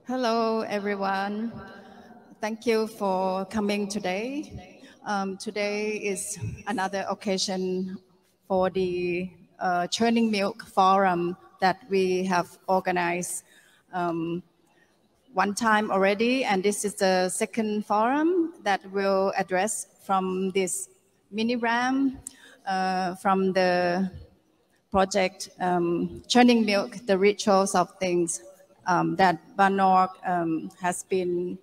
Hello, everyone. Thank you for coming today. Today is another occasion for the Churning Milk Forum that we have organized one time already, and this is the second forum that will address from this mini RAM from the project Churning Milk, the Rituals of Things that Baan Noorg has been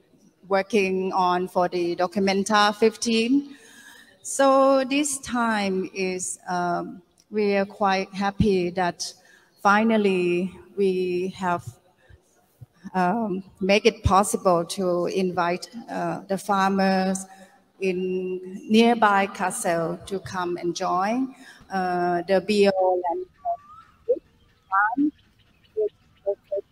working on for the Documentafifteen. So this time is, we are quite happy that finally we have make it possible to invite the farmers in nearby Kassel to come and join the Biolandhof Krug farm, which is located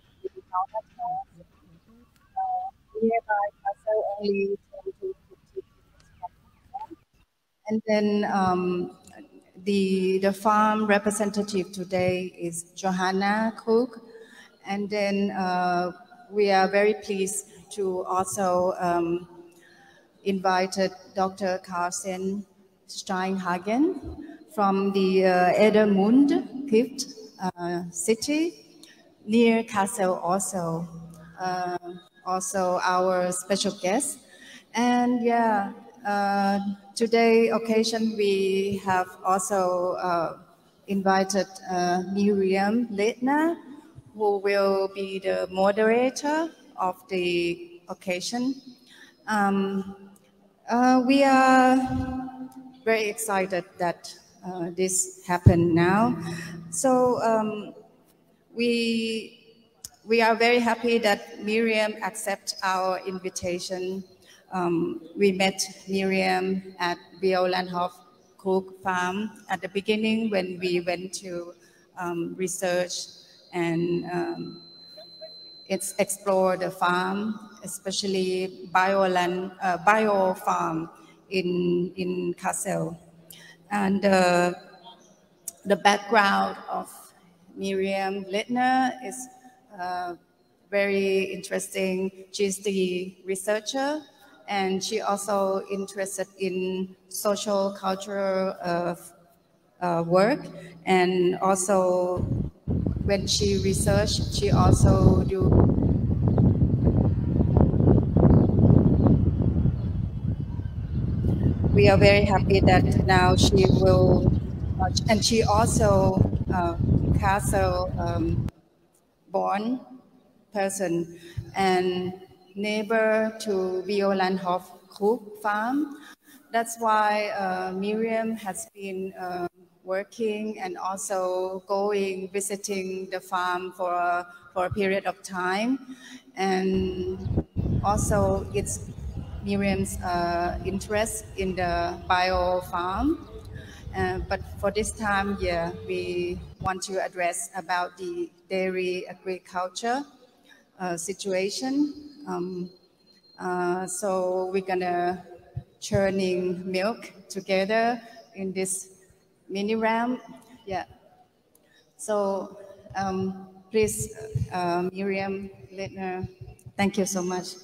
in nearby Kassel, only 10 to 15 minutes from Kassel. And then the farm representative today is Johanna Krug. And then we are very pleased to also invited Dr. Carsten Steinhagen from the Edermund Gift city near Kassel also. Also our special guest. And yeah, today occasion we have also invited Miriam Leitner, who will be the moderator of the occasion. We are very excited that this happened now. So we are very happy that Miriam accepted our invitation. We met Miriam at Biolandhof Krug farm at the beginning when we went to research and explore the farm, especially bio farm in Kassel. And the background of Miriam Leitner is very interesting. She's the researcher, and she also interested in social cultural work, and also when she researched, she also do. We are very happy that now she will, and she also Kassel born person and neighbor to Biolandhof Krug farm. That's why Miriam has been working and also visiting the farm for a period of time. And also it's Miriam's interest in the bio farm. But for this time, yeah, we want to address about the dairy agriculture situation. So we're gonna churning milk together in this mini RAM. Yeah. So please, Miriam Leitner, thank you so much.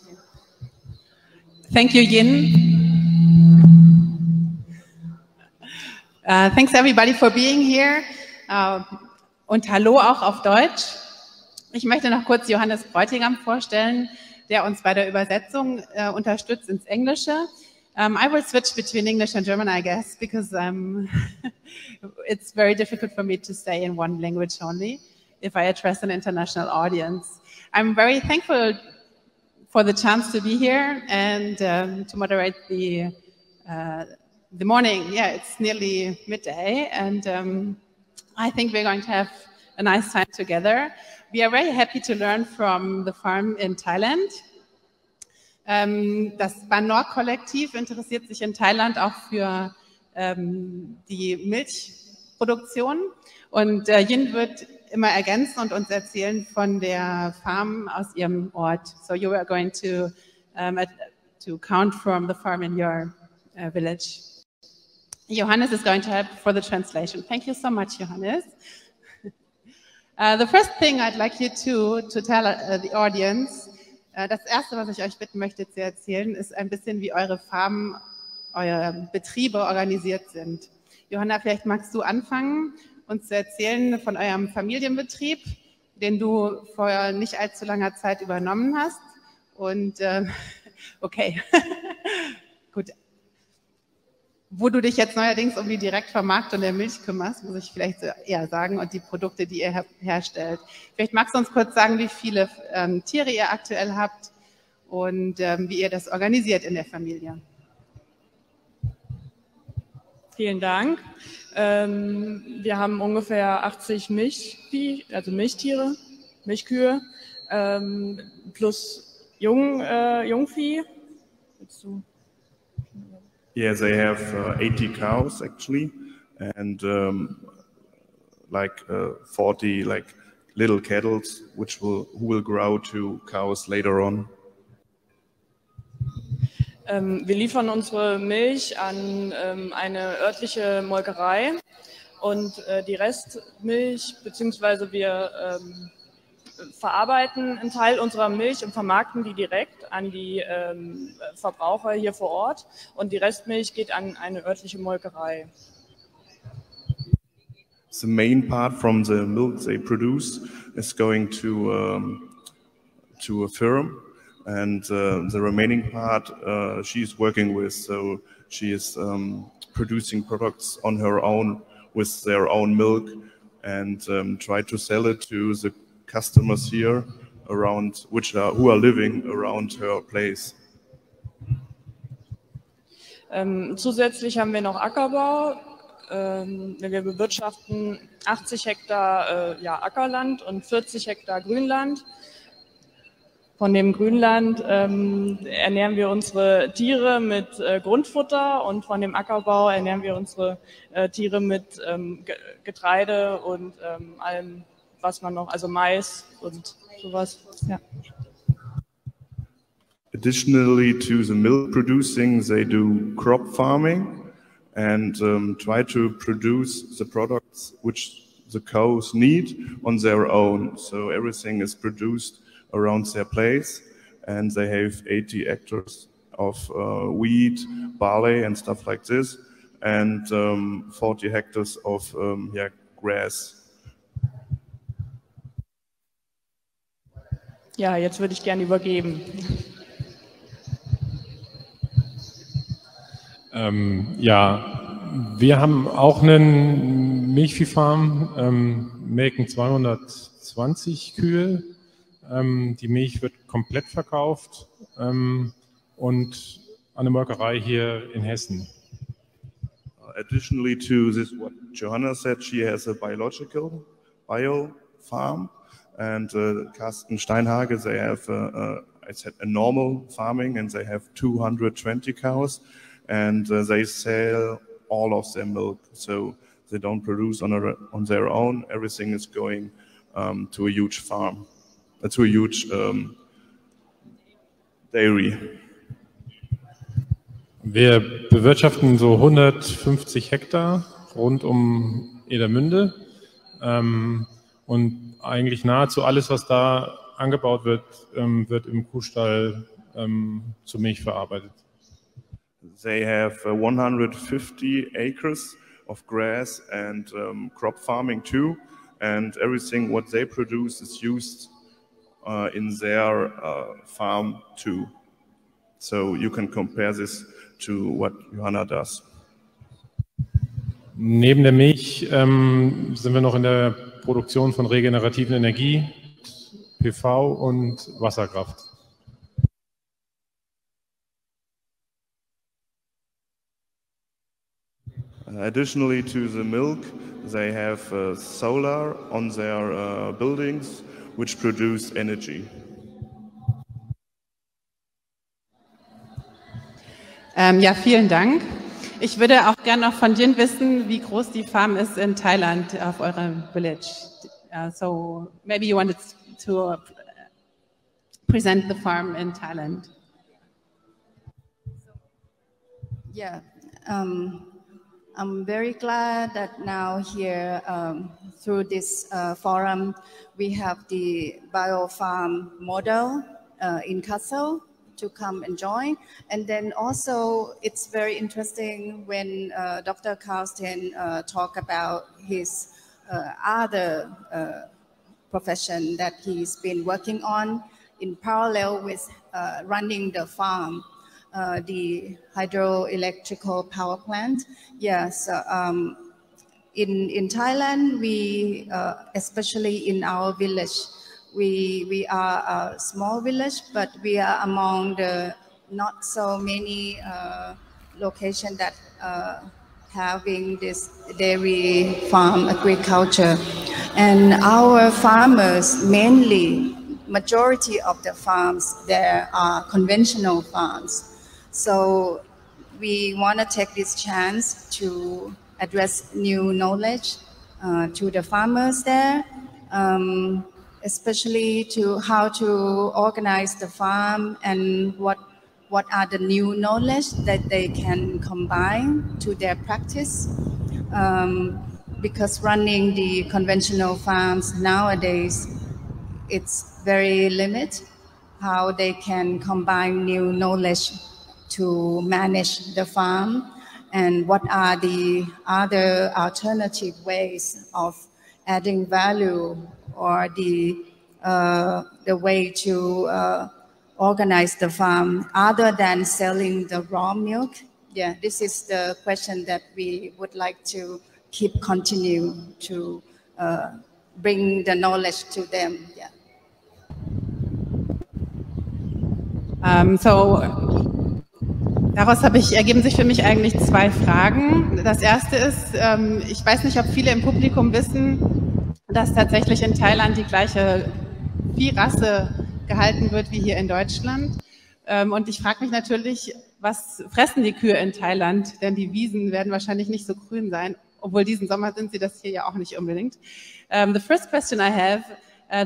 Thank you, Yin. Thanks everybody for being here. Und hallo auch auf Deutsch. Ich möchte noch kurz Johannes Bräutigam vorstellen, der uns bei der Übersetzung unterstützt ins Englische. I will switch between English and German, I guess, because it's very difficult for me to stay in one language only if I address an international audience. I'm very thankful for the chance to be here and to moderate the morning. Yeah, it's nearly midday, and I think we're going to have a nice time together. We are very happy to learn from the farm in Thailand. Das Baan Noorg Kollektiv interessiert sich in Thailand auch für die Milchproduktion, und Yin wird immer ergänzen und uns erzählen von der Farm aus ihrem Ort. So you are going to count from the farm in your village. Johannes is going to help for the translation. Thank you so much, Johannes. The first thing I'd like you to tell the audience Das Erste, was ich euch bitten möchte zu erzählen, ist ein bisschen, wie eure Farmen, eure Betriebe organisiert sind. Johanna, vielleicht magst du anfangen, uns zu erzählen von eurem Familienbetrieb, den du vor nicht allzu langer Zeit übernommen hast. Und okay, gut. Wo du dich jetzt neuerdings um die Direktvermarktung der Milch kümmerst, muss ich vielleicht eher sagen, und die Produkte, die ihr herstellt. Vielleicht magst du uns kurz sagen, wie viele Tiere ihr aktuell habt und wie ihr das organisiert in der Familie. Vielen Dank. Wir haben ungefähr 80 Milchvieh, also Milchtiere, Milchkühe, plus Jungvieh. Yeah, they have 80 cows actually, and 40 little cattle, who will grow to cows later on. Wir liefern unsere Milch an eine örtliche Molkerei und die Restmilch, beziehungsweise wir verarbeiten einen Teil unserer Milch und vermarkten die direkt an die Verbraucher hier vor Ort und die Restmilch geht an eine örtliche Molkerei. The main part from the milk they produce is going to a firm, and the remaining part she is working with. So she is producing products on her own with their own milk, and try to sell it to the customers here around, who are living around her place. Zusätzlich haben wir noch Ackerbau. Wir bewirtschaften 80 Hektar Ackerland und 40 Hektar Grünland. Von dem Grünland ernähren wir unsere Tiere mit Grundfutter und von dem Ackerbau ernähren wir unsere Tiere mit Getreide und allem, was man noch, also Mais und sowas. Ja. Additionally to the milk producing, they do crop farming and try to produce the products which the cows need on their own. So everything is produced around their place, and they have 80 hectares of wheat, barley and stuff like this, and 40 hectares of grass. Ja, jetzt würde ich gerne übergeben. Wir haben auch einen Milchviehfarm, melken 220 Kühe. Die Milch wird komplett verkauft und an der Molkerei hier in Hessen. Additionally to this, what Johanna said, she has a bio farm, and Carsten Steinhagen, they have a normal farming, and they have 220 cows, and they sell all of their milk, so they don't produce on their own. Everything is going to a huge farm, to a huge dairy. Wir bewirtschaften so 150 Hektar rund um Edermünde und eigentlich nahezu alles, was da angebaut wird, wird im Kuhstall zur Milch verarbeitet. They have 150 acres of grass and crop farming too, and everything what they produce is used in their farm too. So you can compare this to what Johanna does. Neben der Milch sind wir noch in der Produktion von regenerativen Energie, PV und Wasserkraft. Additionally to the milk, they have solar on their buildings, which produce energy. Vielen Dank. Ich würde auch gerne noch von Jin wissen, wie groß die Farm ist in Thailand auf eurem Village. So maybe you wanted to present the farm in Thailand. Yeah, I'm very glad that now here through this forum we have the biofarm model in Kassel to come and join. And then also it's very interesting when Dr. Carsten talk about his other profession that he's been working on in parallel with running the farm, the hydroelectrical power plant. Yes, in Thailand, we, especially in our village, we are a small village, but we are among the not so many locations that having this dairy farm agriculture. And our farmers, mainly, majority of the farms there are conventional farms. So we want to take this chance to address new knowledge to the farmers there, especially to how to organize the farm and what are the new knowledge that they can combine to their practice. Because running the conventional farms nowadays, it's very limited how they can combine new knowledge to manage the farm, and what are the other alternative ways of adding value, or the way to organize the farm other than selling the raw milk. Yeah, this is the question that we would like to continue to bring the knowledge to them. Yeah. Daraus ergeben sich für mich eigentlich zwei Fragen. Das erste ist, ich weiß nicht, ob viele im Publikum wissen, dass tatsächlich in Thailand die gleiche Viehrasse gehalten wird wie hier in Deutschland. Und ich frage mich natürlich, was fressen die Kühe in Thailand? Denn die Wiesen werden wahrscheinlich nicht so grün sein, obwohl diesen Sommer sind sie das hier ja auch nicht unbedingt. The first question I have,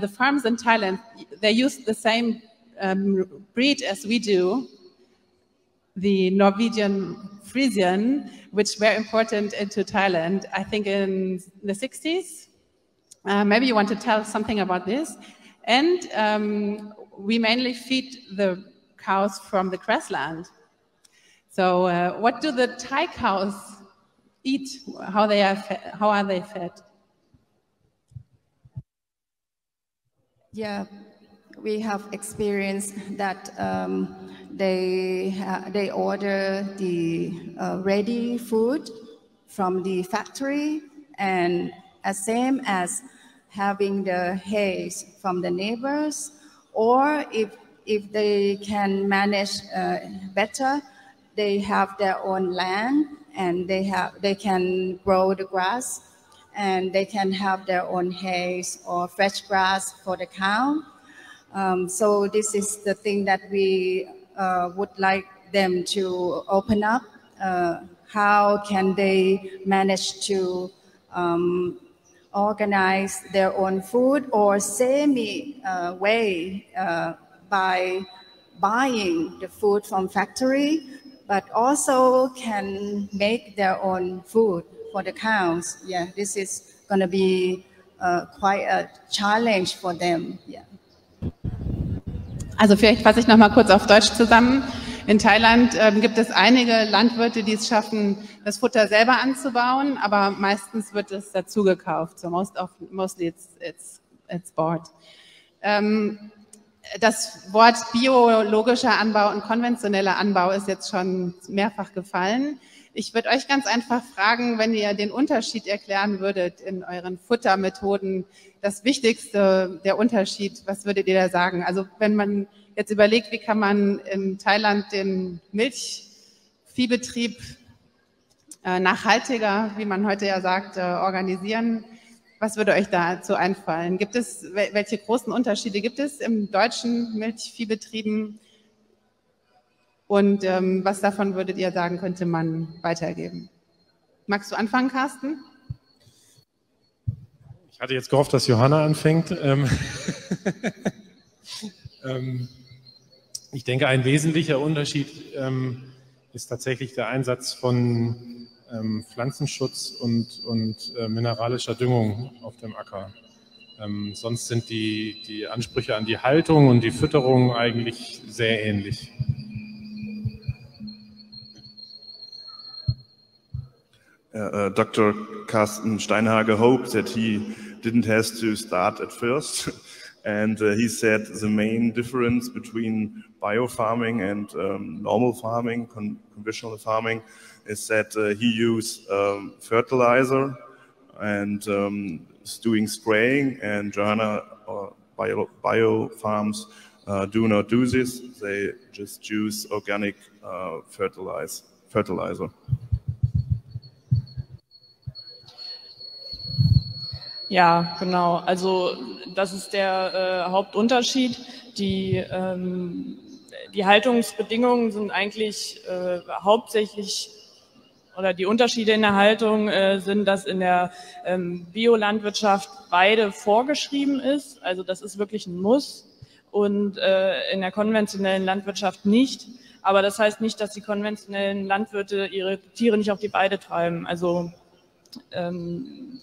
the farms in Thailand, they use the same breed as we do, the Norwegian Friesian, which were imported into Thailand, I think in the 60s. Maybe you want to tell something about this. And we mainly feed the cows from the grassland. So what do the Thai cows eat? How are they fed? Yeah, we have experienced that they order the ready food from the factory, and same as having the hay from the neighbors, or if they can manage better, they have their own land and they can grow the grass, and they can have their own hay or fresh grass for the cow. So this is the thing that we would like them to open up. How can they manage to organize their own food, or way by buying the food from factory, but also can make their own food for the cows. Yeah, this is going to be quite a challenge for them. Yeah. Also vielleicht fasse ich noch mal kurz auf Deutsch zusammen. In Thailand gibt es einige Landwirte, die es schaffen, das Futter selber anzubauen, aber meistens wird es dazu gekauft. So mostly it's bought. Das Wort biologischer Anbau und konventioneller Anbau ist jetzt schon mehrfach gefallen. Ich würde euch ganz einfach fragen, wenn ihr den Unterschied erklären würdet in euren Futtermethoden, das Wichtigste, der Unterschied, was würdet ihr da sagen? Also wenn man jetzt überlegt, wie kann man in Thailand den Milchviehbetrieb nachhaltiger, wie man heute ja sagt, organisieren, was würde euch dazu einfallen? Welche großen Unterschiede gibt es im deutschen Milchviehbetrieben? Und was davon würdet ihr sagen, könnte man weitergeben? Magst du anfangen, Carsten? Ich hatte jetzt gehofft, dass Johanna anfängt. Ich denke, ein wesentlicher Unterschied ist tatsächlich der Einsatz von Pflanzenschutz und mineralischer Düngung auf dem Acker. Sonst sind die Ansprüche an die Haltung und die Fütterung eigentlich sehr ähnlich. Dr. Carsten Steinhagen hoped that he didn't have to start at first. And he said the main difference between biofarming and normal farming, conventional farming, is that he used fertilizer and is doing spraying, and Johanna bio farms do not do this. They just use organic fertilizer. Ja, genau. Also das ist der Hauptunterschied. Die Haltungsbedingungen sind eigentlich hauptsächlich, oder die Unterschiede in der Haltung sind, dass in der Biolandwirtschaft Weide vorgeschrieben ist. Also das ist wirklich ein Muss, und in der konventionellen Landwirtschaft nicht. Aber das heißt nicht, dass die konventionellen Landwirte ihre Tiere nicht auf die Weide treiben. Also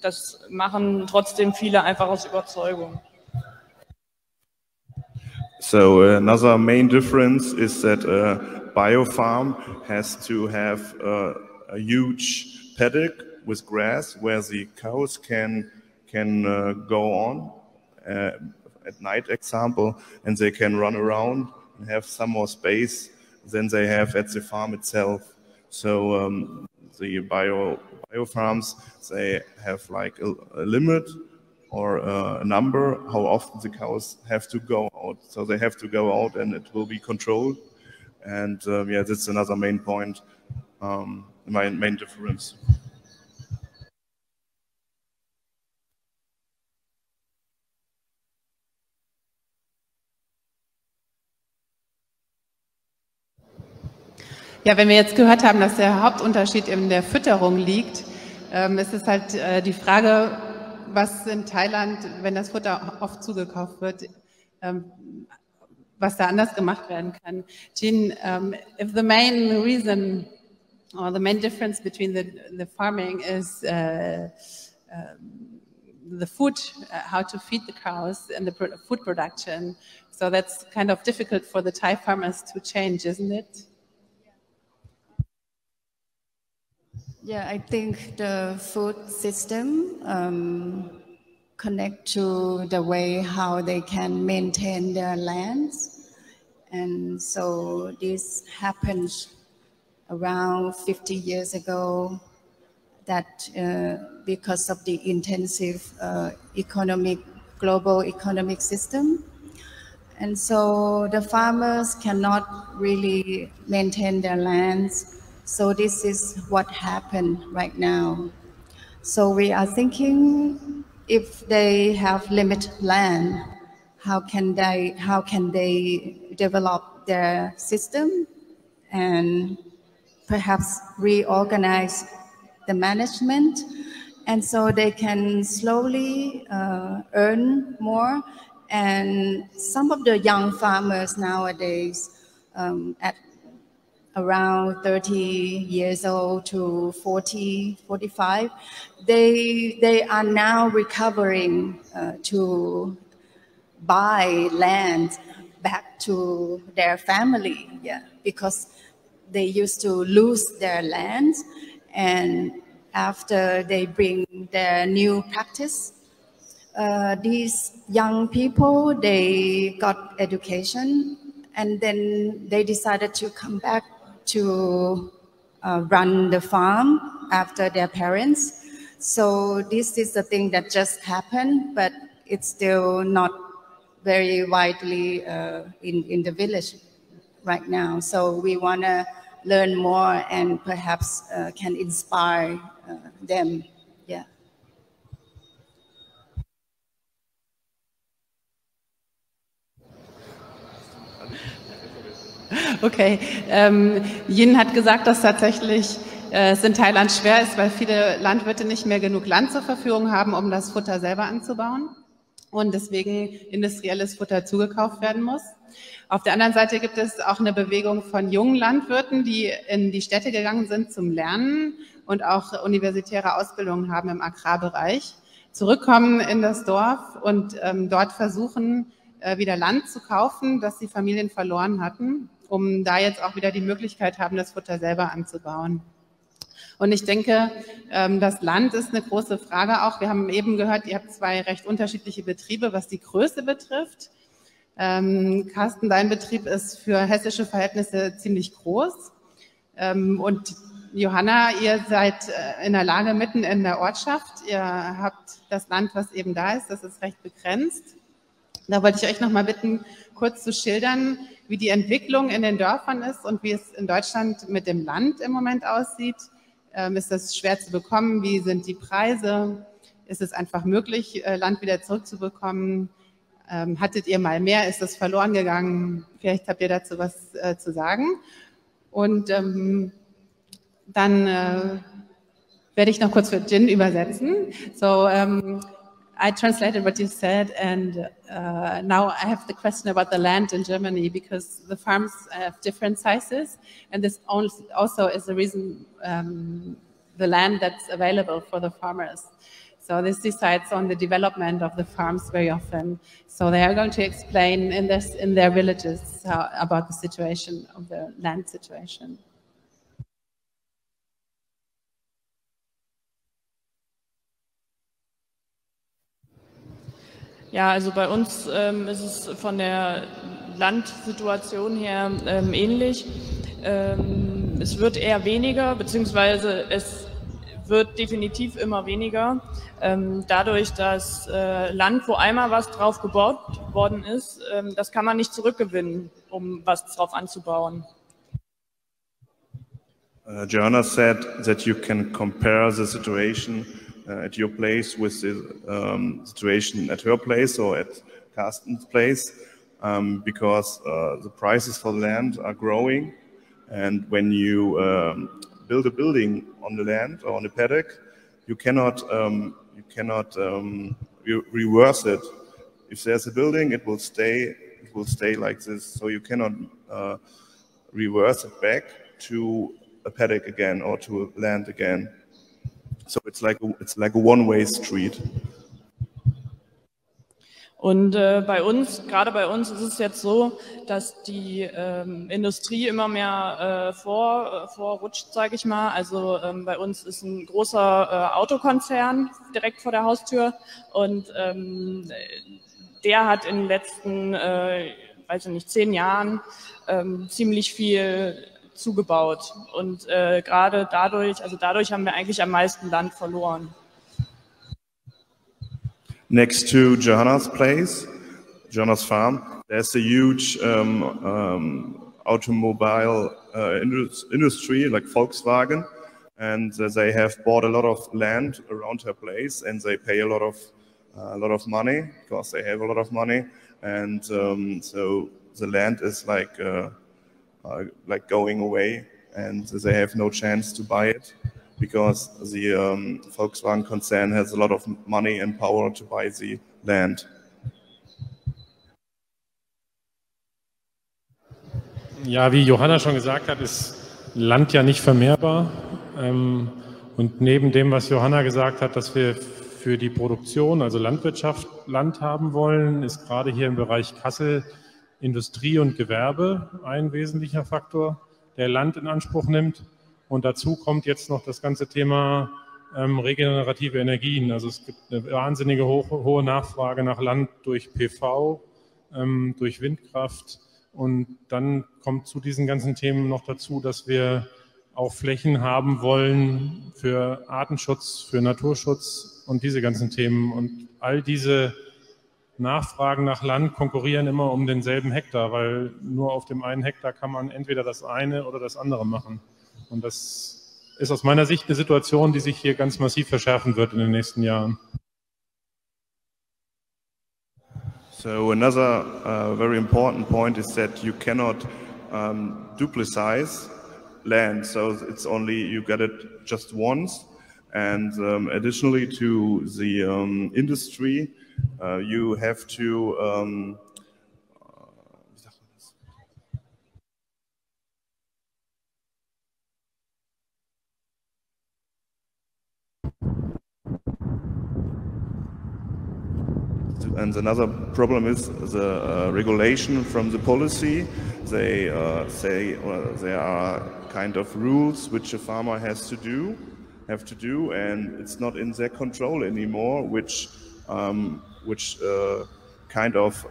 das machen trotzdem viele einfach aus Überzeugung. So another main difference is that a biofarm has to have a huge paddock with grass where the cows can go on at night, example, and they can run around and have some more space than they have at the farm itself. So the biofarms, they have like a limit or a number how often the cows have to go out. So they have to go out and it will be controlled. And yeah, that's another main point, main difference. Ja, wenn wir jetzt gehört haben, dass der Hauptunterschied in der Fütterung liegt, ist es halt die Frage, was in Thailand, wenn das Futter oft zugekauft wird, was da anders gemacht werden kann. Jean, if the main reason or the main difference between the farming is the food, how to feed the cows and the food production, so that's kind of difficult for the Thai farmers to change, isn't it? Yeah, I think the food system connect to the way how they can maintain their lands. And so this happened around 50 years ago, that because of the intensive global economic system. And so the farmers cannot really maintain their lands. So this is what happened right now. So we are thinking, if they have limited land, how can they develop their system and perhaps reorganize the management, and so they can slowly earn more. And some of the young farmers nowadays, at around 30 years old to 40, 45, they are now recovering to buy land back to their family, yeah, because they used to lose their land, and after they bring their new practice, these young people, they got education, and then they decided to come back to run the farm after their parents. So this is the thing that just happened, but it's still not very widely in the village right now. So we want to learn more and perhaps can inspire them. Yeah. Okay, Yin hat gesagt, dass tatsächlich es in Thailand schwer ist, weil viele Landwirte nicht mehr genug Land zur Verfügung haben, um das Futter selber anzubauen und deswegen industrielles Futter zugekauft werden muss. Auf der anderen Seite gibt es auch eine Bewegung von jungen Landwirten, die in die Städte gegangen sind zum Lernen und auch universitäre Ausbildungen haben im Agrarbereich. zurückkommen in das Dorf und dort versuchen, wieder Land zu kaufen, das die Familien verloren hatten, um da jetzt auch wieder die Möglichkeit haben, das Futter selber anzubauen. Und ich denke, das Land ist eine große Frage auch. Wir haben eben gehört, ihr habt zwei recht unterschiedliche Betriebe, was die Größe betrifft. Carsten, dein Betrieb ist für hessische Verhältnisse ziemlich groß. Und Johanna, ihr seid in der Lage mitten in der Ortschaft. Ihr habt das Land, was eben da ist, das ist recht begrenzt. Da wollte ich euch noch mal bitten, kurz zu schildern, wie die Entwicklung in den Dörfern ist und wie es in Deutschland mit dem Land im Moment aussieht. Ist das schwer zu bekommen? Wie sind die Preise? Ist es einfach möglich, Land wieder zurückzubekommen? Hattet ihr mal mehr? Ist das verloren gegangen? Vielleicht habt ihr dazu was zu sagen. Und dann werde ich noch kurz für Jin übersetzen. So, I translated what you said, and now I have the question about the land in Germany, because the farms have different sizes, and this also is the reason the land that's available for the farmers. So this decides on the development of the farms very often. So they are going to explain in their villages about the situation of the land situation. Ja, also bei uns ist es von der Landsituation her ähnlich. Es wird eher weniger, beziehungsweise es wird definitiv immer weniger. Dadurch, dass Land, wo einmal was drauf gebaut worden ist, das kann man nicht zurückgewinnen, um was drauf anzubauen. Johanna said that you can compare the situation at your place with the situation at her place or at Carsten's place, because the prices for land are growing, and when you build a building on the land or on a paddock, you cannot reverse it. If there's a building, it will stay like this. So you cannot reverse it back to a paddock again or to land again. So it's like a one-way street. Und gerade bei uns ist es jetzt so, dass die Industrie immer mehr vorrutscht, sage ich mal. Also bei uns ist ein großer Autokonzern direkt vor der Haustür, und der hat in den letzten, 10 Jahren ziemlich viel zugebaut. Und gerade dadurch haben wir eigentlich am meisten Land verloren. Next to Johanna's place, Johanna's farm, there's a huge automobile industry like Volkswagen, and they have bought a lot of land around her place, and they pay a lot of money because they have a lot of money, and so the land is like going away, and they have no chance to buy it, because the Volkswagen concern has a lot of money and power to buy the land. Ja, wie Johanna schon gesagt hat, ist Land ja nicht vermehrbar. Und neben dem, was Johanna gesagt hat, dass wir für die Produktion, also Landwirtschaft, Land haben wollen, ist gerade hier im Bereich Kassel Industrie und Gewerbe ein wesentlicher Faktor, der Land in Anspruch nimmt. Und dazu kommt jetzt noch das ganze Thema regenerative Energien. Also es gibt eine wahnsinnige hohe Nachfrage nach Land durch PV, durch Windkraft. Und dann kommt zu diesen ganzen Themen noch dazu, dass wir auch Flächen haben wollen für Artenschutz, für Naturschutz und diese ganzen Themen. Und all diese Nachfragen nach Land konkurrieren immer um denselben Hektar, weil nur auf dem einen Hektar kann man entweder das eine oder das andere machen. Und das ist aus meiner Sicht eine Situation, die sich hier ganz massiv verschärfen wird in den nächsten Jahren. So another very important point is that you cannot duplicize land. So it's only you get it just once. And additionally to the industry, you have to And another problem is the regulation from the policy. They say there are kind of rules which a farmer have to do, and it's not in their control anymore, which kind of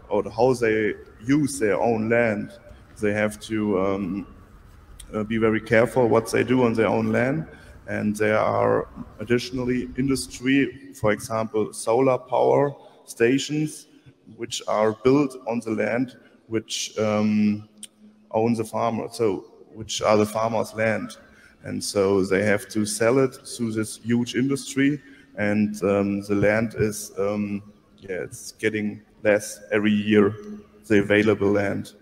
or how they use their own land. They have to be very careful what they do on their own land. And there are additionally industry, for example, solar power stations, which are built on the land which own the farmer, so which are the farmer's land. And so they have to sell it through this huge industry, and the land is, it's getting less every year, the available land.